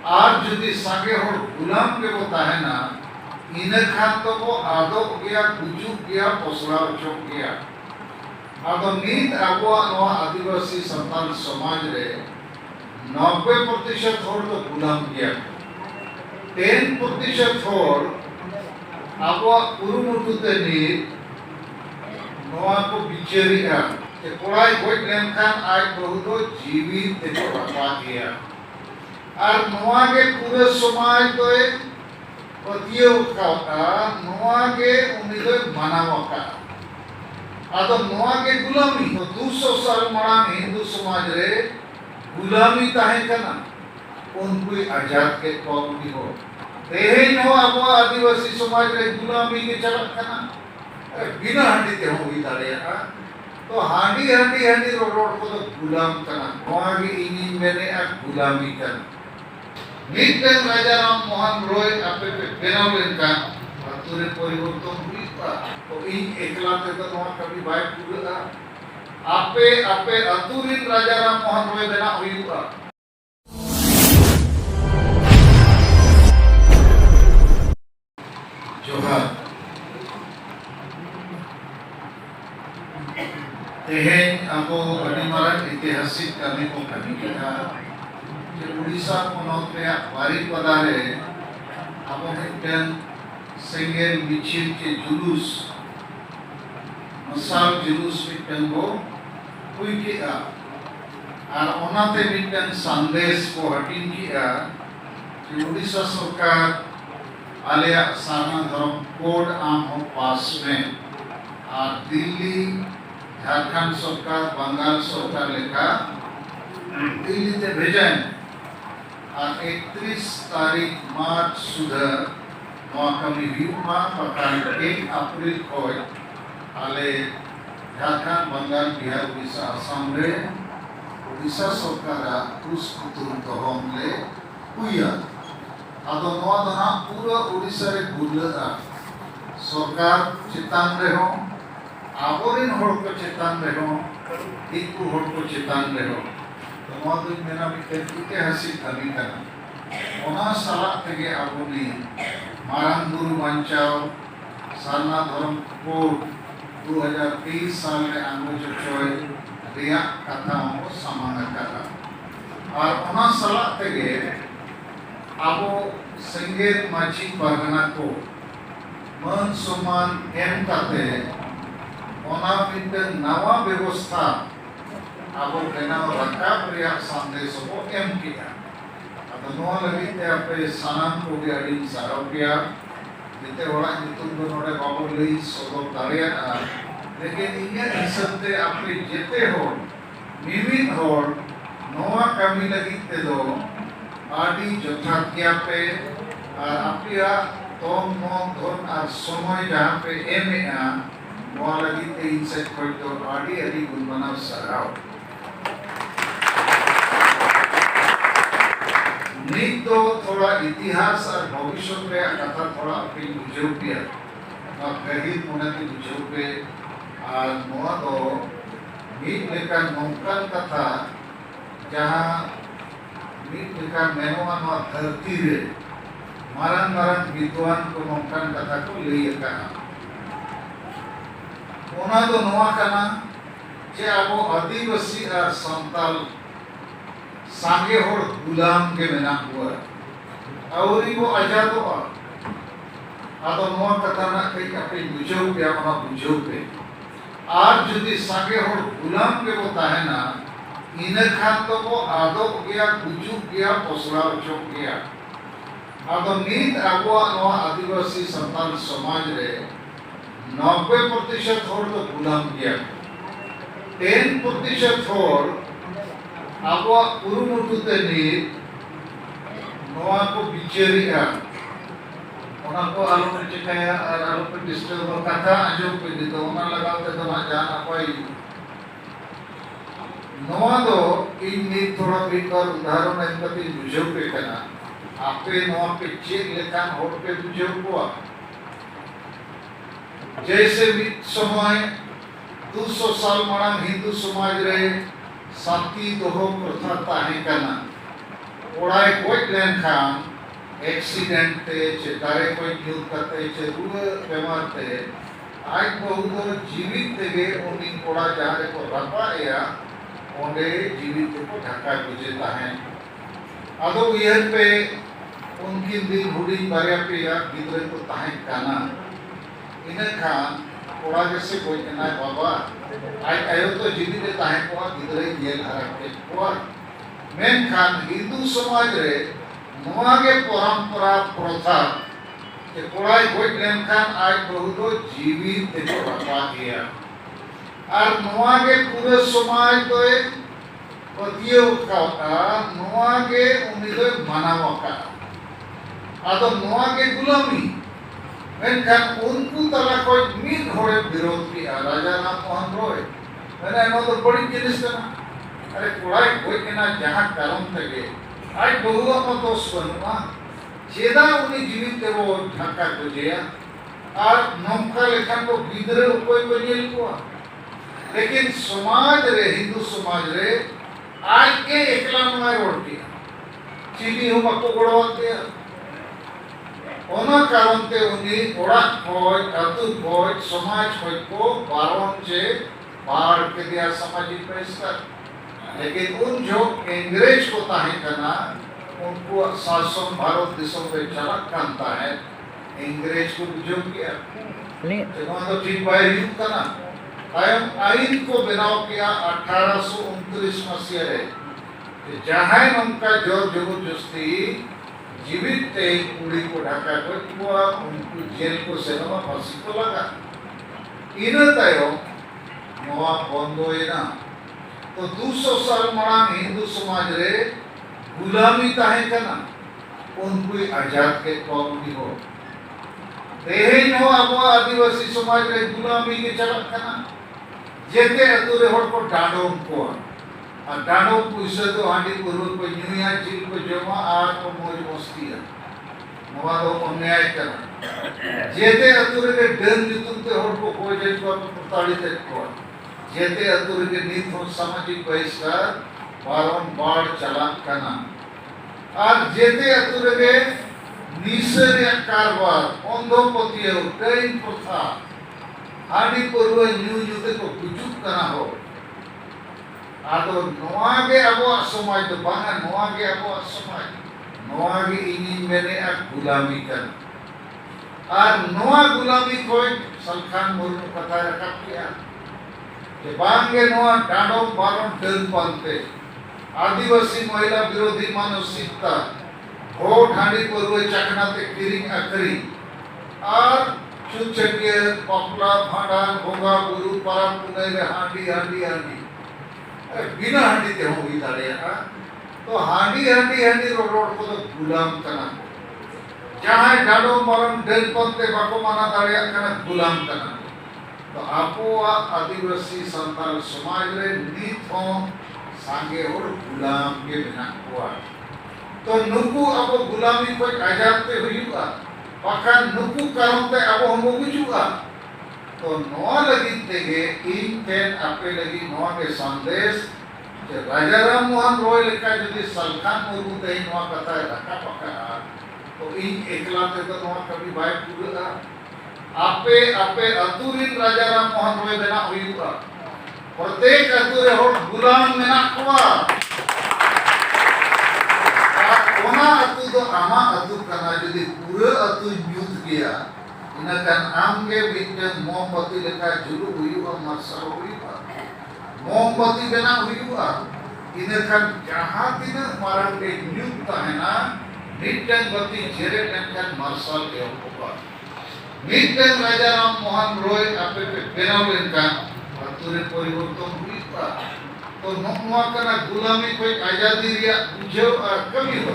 और जुदी संगे होड़ गुलाम के वो ताहेना इने खान तो वो आदोक गया गुजुक गया पोसला उचोक गया आदो नीत आबुआ नवा आदिवासी संतान समाज रे 90% होड़ तो गुलाम गया 10% होड़ आबुआ कुरुमुटुते नीत नवा को बिचेरिया के कोड़ाई गोई लेनखान आज बहुत जीवित ते रखा गया और नवा के पूरे समाज तो पतियों का नवा के उन्हें मनावा का आदो नवा के गुलामी तो 200 साल मांग हिंदू समाज रे गुलामी ताहे कना उनको आजाद के कौम की हो तेहे नो अब आदिवासी समाज रे गुलामी के चलत कना बिना हांडी ते हो दाड़िया तो हांडी हांडी हांडी रोड को तो गुलाम कना नवा के इनी मैंने गुलामी कना मिटन राजा राम मोहन रॉय आपे पे बेनाव लेनका अतुरे परिवर्तन हुईता तो इन एकला ते तो नवा कभी बाय पूरा आपे आपे अतुरे राजा राम मोहन रॉय बेना हुईता जोहार तेहेन अबो अडी मारन ऐतिहासिक कमी को कमी किया उड़ीसा पोनोत रे बारी पदारे अबो मिटन सेंगेल मिचिल के जुलूस मसाल जुलूस मिटन को हुई किया और ओनाते मिटन संदेश को हटिन किया कि उड़ीसा सरकार आलिया साना धर्म कोड आम हो पास में और दिल्ली झारखंड सरकार बंगाल सरकार लेखा दिल्ली ते भेजाएं और 31 तारीख मार्च सुधा नवा कमी हुआ पकान 1 अप्रैल को आले झारखंड बंगाल बिहार उड़ीसा असम रे उड़ीसा सरकार उस कुतुम तहम ले हुआ आदो नवा दना पूरा उड़ीसा रे गुलदा सरकार चितान रे हो आबोरिन होड़ को चितान रे हो दिकु होड़ को चितान रे हो तो मेरा ऐतिहासिक कमी करना ओना साला तेगे आबोनी मारंग गुरु बंचाओ सालना धर्म कोड 2023 साल में आंगो चोय रिया कथा को समान करा और ओना साला तेगे आबो सेंगेल माची परगना को मन सम्मान एम काते ओना मिटन नवा व्यवस्था आबो बेनाव रकाब रिया संदेश को एम किया अब नवा लगी ते आपे सानाम को भी अड़ी साराव किया जिते होड़ा नितुम दो नोडे बाबू लई सोदो दाड़िया लेकिन इन्हें हिसाब ते आपे जिते हो मिमिन होड़ नवा कमी लगी ते दो आदि जोथाकिया पे आपिया तोम मोम धन और समय जहाँ पे एमेआ नवा लगी ते इनसे कोई तो आदि आदि गुणमाना सराव नीत तो थोड़ा इतिहास और भविष्य पे कथा थोड़ा अपनी बुझाव किया और गहिर मुना की बुझाव पे और नवा तो नीत लेकर नौकन कथा जहाँ नीत लेकर मेनोवा नवा धरती रे मारन मारन विद्वान को नौकन कथा को ले कहा ओना तो नवा कना जे आबो आदिवासी और संताल सांगे होड़ गुलाम के मेना हुआ और वो आजाद हुआ आदो नवा कथा ना कई अपनी बुझाव पे अपना बुझाव पे आज जुदी सांगे होड़ गुलाम के वो ताहेना इने खान तो वो आदोक गया गुजुक गया पोसला उचोक गया आदो नीत आबुआ नवा आदिवासी संतान समाज रे 90% होड़ तो गुलाम गया 10% होड़ आबुआ कुरुमुटुते नीत नवा को बिचेरिया ओना को आलो पे चिकाया और आलो पे डिस्टर्ब कथा आजो पे दितो ओना लगाते तो ना जान अपाई नवा दो इन नीत थोड़ा बेकार उदाहरण एमपति बुझाव पे कना आपे नवा पे चेक लेखान होड़ पे बुझाव को जैसे मित समय 200 साल मांग हिंदू समाज रे साथी दोहो प्रथा ताहे कना कोड़ाई गोज लेनखान एक्सीडेंट ते चे दारे कोई यूज करते चे रुआ बेमार ते आज बहु जीवित तेगे उन्हीं कोड़ा जहाँ को रपा या ओंडे जीवित को ढका गुजरता है अदो यह पे उनकी दिन हुडी बारिया पे या गिदरे को ताहे काना इन्हें खान कोड़ा जैसे कोई कहना है बाबा आज आयो तो जीवित ताहे को गिदरे जेल हरा के को मेन खान हिंदू समाज रे नवागे परंपरा प्रथा के कोड़ाई गोज लेनखान आज बहुत जीवित को रखा गया और नवागे पूरे समाज तो पतियो का नवागे उन्हें मनावा का आदो नवागे गुलामी मेनखान उनको तला कोई मीन घोड़े विरोध किया राजा राम मोहन रॉय मैंने ऐसा तो बड़ी जिनिस करना अरे कोड़ाई गोज लेना जहाँ कारण तके आज बहुआ को दोष बनवा चेदा उन्हें जीवित ते वो ढका गुजरिया और नौका लेखन को गिदरे कोई बनियल को लेकिन समाज रे हिंदू समाज रे आज के एकला में रोड किया चीनी हो मको गोड़वाते ओना कारण ते उन्हें ओड़ा खोज अतु खोज समाज खोज को बारों चे बाढ़ के दिया सामाजिक बहिष्कार लेकिन उन जो अंग्रेज को ताहे करना उनको शासन भारत देशों पे चलक करता है अंग्रेज को जो किया जब तो ठीक बाहर युद्ध करना आयम आइन को बनाओ किया 1829 मसीह रे जहाँ उनका जो जबरदस्ती जीवित ते कुड़ी को ढका को उनको जेल को सेना फांसी को लगा इन तायो नवा बंदो ना तो 200 साल मांग हिंदू समाज रे गुलामी ताहे कना उनको आजाद के कौमी हो तेहेन हो अब आदिवासी समाज रे गुलामी के चलत कना जेते अतुरे होड़ को डांडोम को और डांडोम पुइसे तो हांडी पुरुर को न्यूया जिल को जमा आर को मौज मस्ती है नवा दो अन्याय कना जेते अतुरे के डन जुतुम ते होड़ को कोई जन को प्रताड़ित को जेते अतुरे के नीत हो सामाजिक बहिष्कार बारंबार चलान करना और जेते अतुरे के निसर या कारवार अंधोपतियो ट्रेन प्रथा हाड़ी पूर्व न्यू युद्ध को गुजुक करना हो आदो नवागे अबो समाज तो बांगा नवागे अबो समाज नवागे इनी मैंने गुलामी करना और नवा गुलामी कोई सलखान मुर्मू कथा रखा किया कि बांगे नवा डांडो बारों डर पालते आदिवासी महिला विरोधी मानसिकता वोट हांडी पूर्व चकना ते किरिंग अकरी और चुचके पपला भांडान भोगा गुरु परम पुनई रे हांडी हांडी हांडी अरे बिना हांडी ते हो ही दाड़िया तो हांडी हांडी हांडी रोड को तो गुलाम करना जहाँ डांडो बारों डर पालते बाको माना दाड़िया करना गुलाम करना तो आपो आदिवासी संताल समाज रे नीत हो सांगे और गुलाम के बिना हुआ तो नुकु अब गुलामी को आजाद पे हुआ पाखा नुकु कारण ते अब हम गुजुआ तो नवा लगी तेगे इन केन आपे लगी नवा के संदेश जे राजा राम मोहन रॉय लेका यदि सलखान मुर्मू ते नवा कथा रखा पका तो इन एकला ते तो नवा कभी बाय पूरा आपे आपे अतुरिन राजा राम मोहन रॉय बना हुआ प्रत्येक अतुरे होड़ गुलाम मेना कुआ कोना अतु तो आमा अतु करना यदि पूरे अतु युद्ध किया इनकन आमगे बिटन मोमबत्ती लेका जुलु हुआ मरसल हुआ मोमबत्ती बना हुआ इनकन जहाँ दिन मारन के युद्ध है ना बिटन बत्ती जेरे टन मरसल के होगा बिटन राजा राम मोहन रॉय आपे पे बेनाव इनकन अतुरे परिवर्तन हुआ तो नौकमा करना गुलामी कोई आजादी रिया बुझे और कमी हो